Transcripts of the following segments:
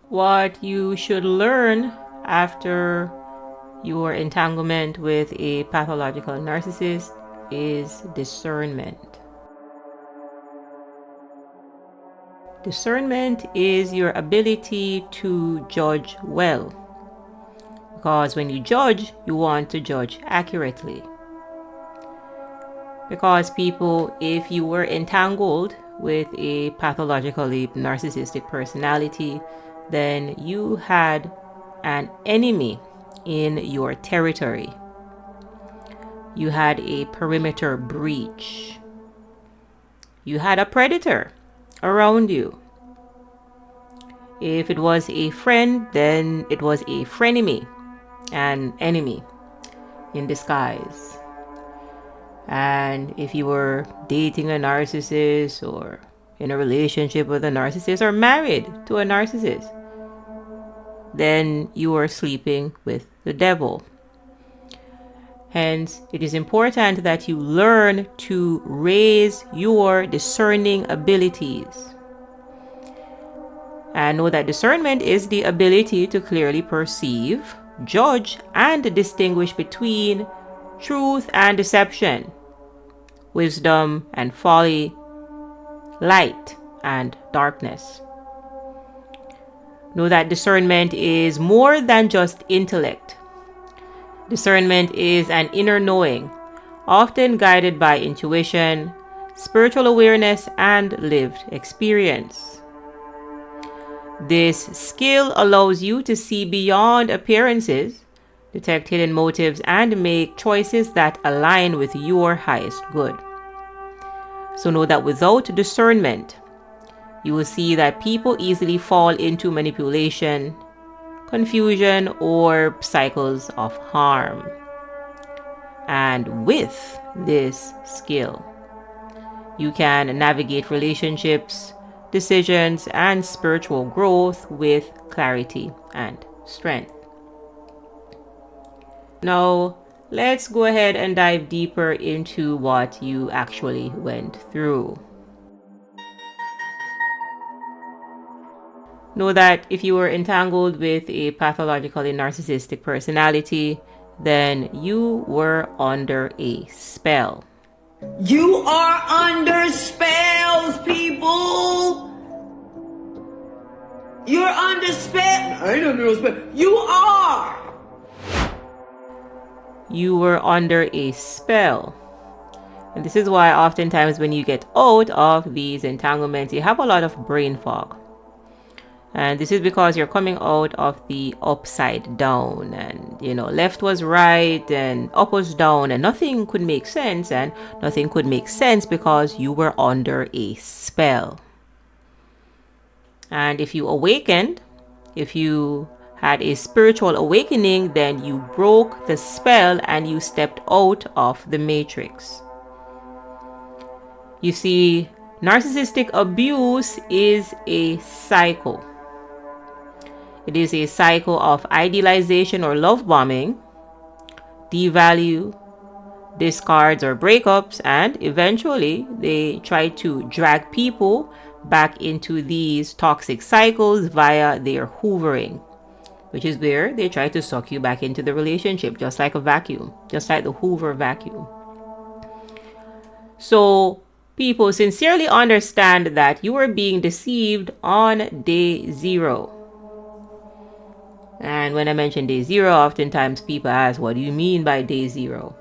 What you should learn after your entanglement with a pathological narcissist is discernment. Discernment is your ability to judge well. Because when you judge, you want to judge accurately. Because people, if you were entangled with a pathologically narcissistic personality, then you had an enemy in your territory. You had a perimeter breach. You had a predator around you. If it was a friend, then it was a frenemy, an enemy in disguise. And if you were dating a narcissist or in a relationship with a narcissist or married to a narcissist, then you are sleeping with the devil. Hence, it is important that you learn to raise your discerning abilities. And know that discernment is the ability to clearly perceive, judge, and distinguish between truth and deception, wisdom and folly, light and darkness. Know that discernment is more than just intellect. Discernment is an inner knowing, often guided by intuition, spiritual awareness, and lived experience. This skill allows you to see beyond appearances, detect hidden motives, and make choices that align with your highest good. So know that without discernment, you will see that people easily fall into manipulation, confusion, or cycles of harm. And with this skill, you can navigate relationships, decisions, and spiritual growth with clarity and strength. Now, let's go ahead and dive deeper into what you actually went through. Know that if you were entangled with a pathologically narcissistic personality, then you were under a spell. You are under spells, people! You're under spell. I ain't under no spell. You are! You were under a spell. And this is why oftentimes when you get out of these entanglements, you have a lot of brain fog. And this is because you're coming out of the upside down, and left was right and up was down, and nothing could make sense, and nothing could make sense because you were under a spell. And if you awakened, if you had a spiritual awakening, then you broke the spell and you stepped out of the matrix. You see, narcissistic abuse is a cycle. It is a cycle of idealization or love bombing, devalue, discards or breakups, and eventually they try to drag people back into these toxic cycles via their hoovering, which is where they try to suck you back into the relationship, just like a vacuum, just like the Hoover vacuum. So people sincerely understand that you are being deceived on day zero. And when I mention day zero, oftentimes people ask, what do you mean by day zero?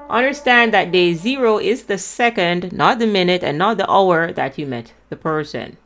Understand that day zero is the second, not the minute, and not the hour that you met the person.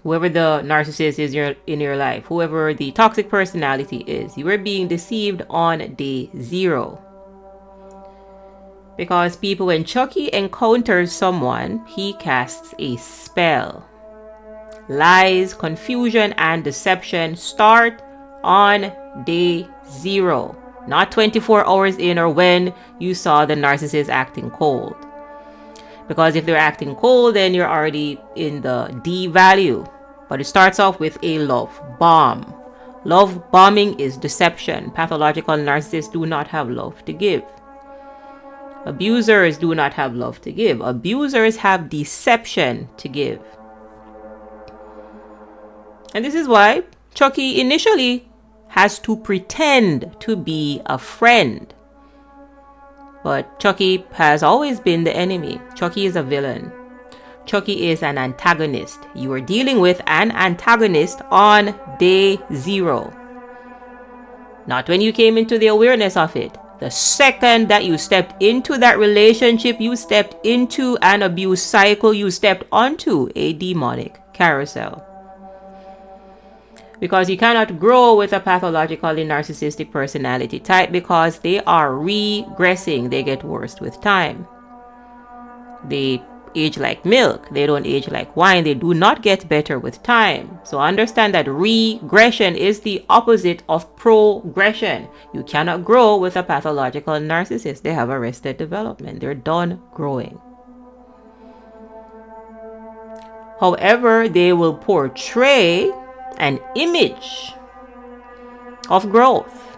Whoever the narcissist is in your life, whoever the toxic personality is, you are being deceived on day zero. Because people, when Chucky encounters someone, he casts a spell. Lies, confusion, and deception start on day zero, not 24 hours in or when you saw the narcissist acting cold. Because if they're acting cold, then you're already in the D value. But it starts off with a love bomb. Love bombing is deception. Pathological narcissists do not have love to give. Abusers do not have love to give. Abusers have deception to give. And this is why Chucky initially has to pretend to be a friend. But Chucky has always been the enemy. Chucky is a villain. Chucky is an antagonist. You are dealing with an antagonist on day 0. Not when you came into the awareness of it. The second that you stepped into that relationship, you stepped into an abuse cycle, you stepped onto a demonic carousel. Because you cannot grow with a pathologically narcissistic personality type because they are regressing. They get worse with time. They age like milk. They don't age like wine. They do not get better with time. So understand that regression is the opposite of progression. You cannot grow with a pathological narcissist. They have arrested development. They're done growing. However, they will portray an image of growth,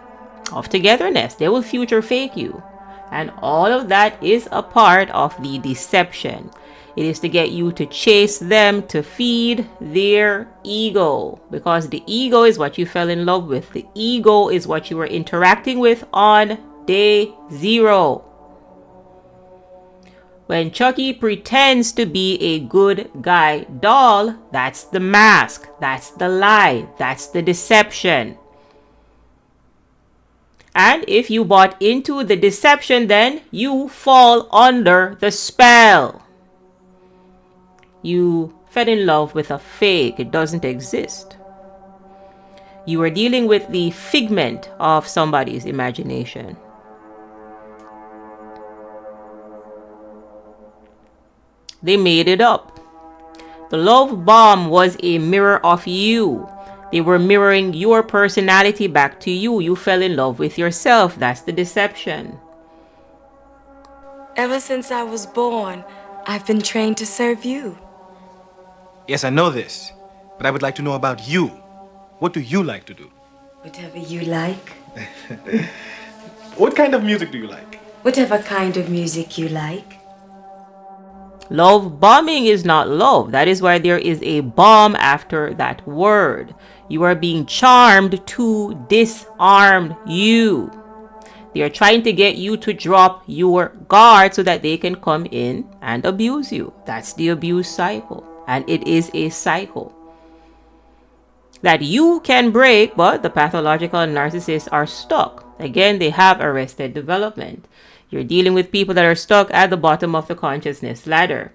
of togetherness. They will future fake you. And all of that is a part of the deception. It is to get you to chase them, to feed their ego. Because the ego is what you fell in love with. The ego is what you were interacting with on day 0. When Chucky pretends to be a good guy doll, that's the mask. That's the lie. That's the deception. And if you bought into the deception, then you fall under the spell. You fell in love with a fake. It doesn't exist. You are dealing with the figment of somebody's imagination. They made it up. The love bomb was a mirror of you. They were mirroring your personality back to you. You fell in love with yourself. That's the deception. Ever since I was born, I've been trained to serve you. Yes, I know this, but I would like to know about you. What do you like to do? Whatever you like. What kind of music do you like? Whatever kind of music you like. Love bombing is not love. That is why there is a bomb after that word. You are being charmed to disarm you. They are trying to get you to drop your guard so that they can come in and abuse you. That's the abuse cycle. And it is a cycle that you can break, but the pathological narcissists are stuck. Again, they have arrested development. You're dealing with people that are stuck at the bottom of the consciousness ladder.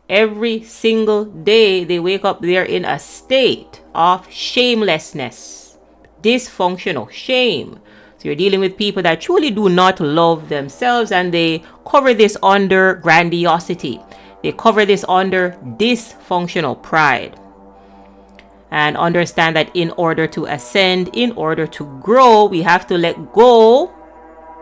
Every single day they wake up, they're in a state of shamelessness, dysfunctional shame. So you're dealing with people that truly do not love themselves, and they cover this under grandiosity. They cover this under dysfunctional pride. And understand that in order to ascend, in order to grow, we have to let go.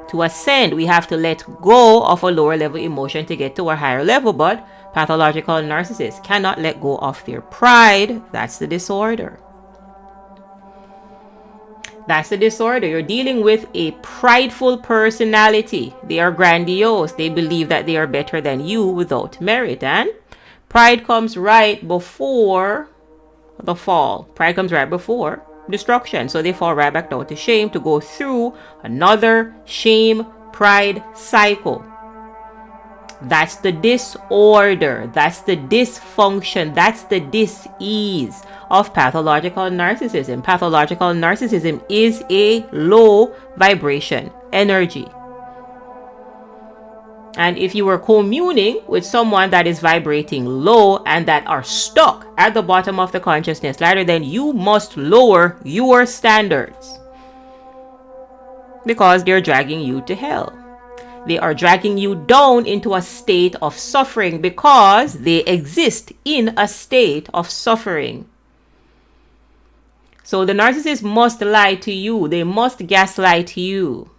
To ascend, we have to let go of a lower level emotion to get to a higher level. But pathological narcissists cannot let go of their pride. That's the disorder. That's the disorder. You're dealing with a prideful personality. They are grandiose. They believe that they are better than you without merit. And pride comes right before the fall. Pride comes right before destruction. So they fall right back down to shame to go through another shame pride cycle. That's the disorder. That's the dysfunction. That's the dis-ease of pathological narcissism. Pathological narcissism is a low vibration energy. And if you were communing with someone that is vibrating low and that are stuck at the bottom of the consciousness ladder, then you must lower your standards. Because they're dragging you to hell. They are dragging you down into a state of suffering because they exist in a state of suffering. So the narcissist must lie to you. They must gaslight you.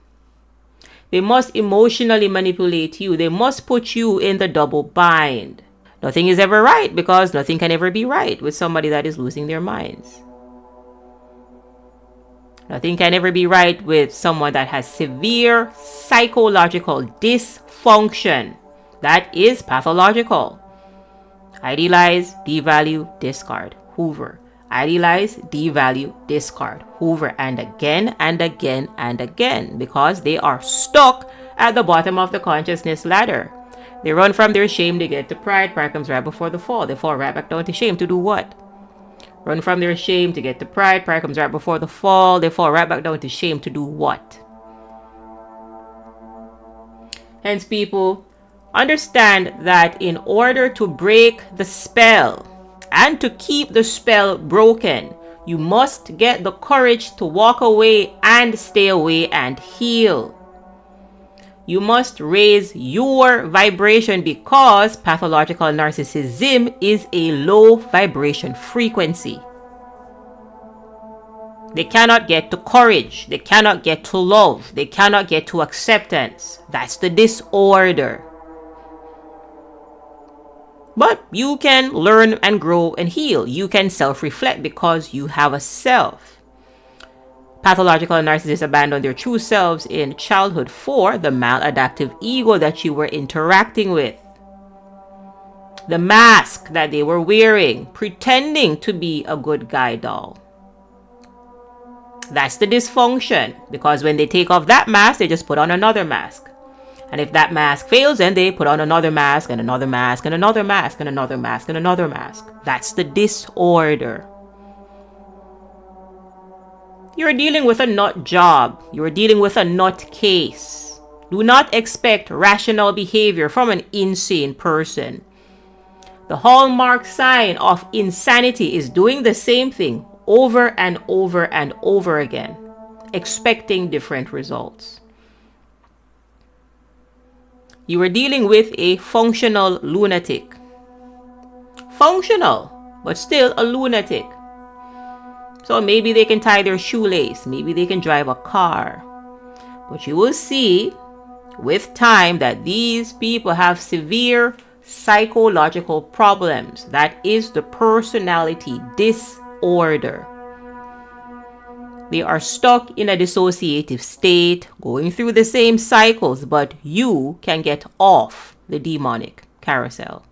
They must emotionally manipulate you. They must put you in the double bind. Nothing is ever right because nothing can ever be right with somebody that is losing their minds. Nothing can ever be right with someone that has severe psychological dysfunction. That is pathological. Idealize, devalue, discard, hoover. Idealize, devalue, discard, hoover, and again and again and again, because they are stuck at the bottom of the consciousness ladder. They run from their shame to get to pride. Pride comes right before the fall. They fall right back down to shame to do what? Run from their shame to get to pride. Pride comes right before the fall. They fall right back down to shame to do what? Hence, people, understand that in order to break the spell and to keep the spell broken, you must get the courage to walk away and stay away and heal. You must raise your vibration, because pathological narcissism is a low vibration frequency. They cannot get to courage. They cannot get to love. They cannot get to acceptance. That's the disorder. But you can learn and grow and heal. You can self-reflect because you have a self. Pathological narcissists abandon their true selves in childhood for the maladaptive ego that you were interacting with. The mask that they were wearing, pretending to be a good guy doll. That's the dysfunction, because when they take off that mask, they just put on another mask. And if that mask fails, then they put on another mask and another mask and another mask and another mask and another mask. That's the disorder. You're dealing with a nut job. You're dealing with a nut case. Do not expect rational behavior from an insane person. The hallmark sign of insanity is doing the same thing over and over and over again, expecting different results. You are dealing with a functional lunatic. Functional, but still a lunatic. So maybe they can tie their shoelace, maybe they can drive a car. But you will see with time that these people have severe psychological problems. That is the personality disorder. They are stuck in a dissociative state, going through the same cycles, but you can get off the demonic carousel.